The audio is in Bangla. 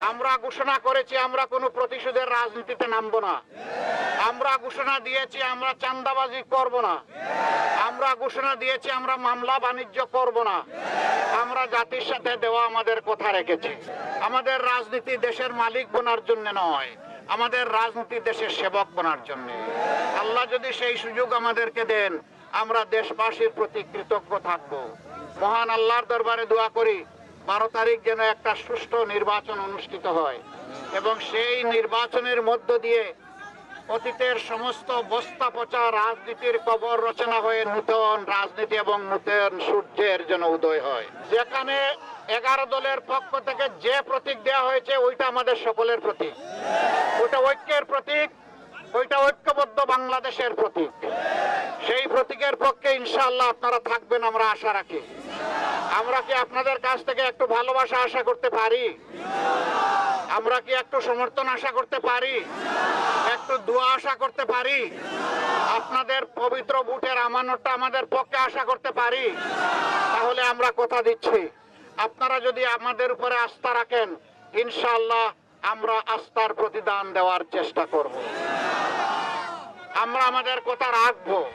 আমরা ঘোষণা করেছি আমরা কোনো প্রতিশোধের রাজনীতিতে নামবো না। আমরা ঘোষণা দিয়েছি আমরা চাঁদাবাজি করব না। আমরা ঘোষণা দিয়েছি আমরা মামলা বাণিজ্য করব না। আমরা জাতির সাথে দেওয়া আমাদের কথা রেখেছি। আমাদের রাজনীতি দেশের মালিক বনার জন্য নয়, আমাদের রাজনীতি দেশের সেবক বনার জন্য। আল্লাহ যদি সেই সুযোগ আমাদেরকে দেন, আমরা দেশবাসীর প্রতি কৃতজ্ঞ থাকব। মহান আল্লাহর দরবারে দোয়া করি 12 তারিখ যেন একটা সুষ্ঠু নির্বাচন অনুষ্ঠিত হয় এবং সেই নির্বাচনের মধ্য দিয়ে অতীতের সমস্ত বস্তা পচা রাজনীতির কবর রচনা হয়ে নূতন রাজনীতি এবং নূতন সূর্যের যেন উদয় হয়। যেখানে 11 দলের পক্ষ থেকে যে প্রতীক দেওয়া হয়েছে ওইটা আমাদের সকলের প্রতীক, ওইটা ঐক্যের প্রতীক, ওইটা ঐক্যবদ্ধ বাংলাদেশের প্রতীক। সেই প্রতীকের পক্ষে ইনশাআল্লাহ আপনারা থাকবেন আমরা আশা রাখি। আমরা কি আপনাদের কাছ থেকে একটু ভালোবাসা আশা করতে পারি? আমরা কি একটু সমর্থন আশা করতে পারি? একটু দোয়া আশা করতে পারি? আপনাদের পবিত্র বুটের আমানতটা আমাদের পক্ষে আশা করতে পারি? তাহলে আমরা কথা দিচ্ছি, আপনারা যদি আমাদের উপরে আস্থা রাখেন ইনশাআল্লাহ আমরা আস্থার প্রতিদান দেওয়ার চেষ্টা করব। আমরা আমাদের কথা রাখবো।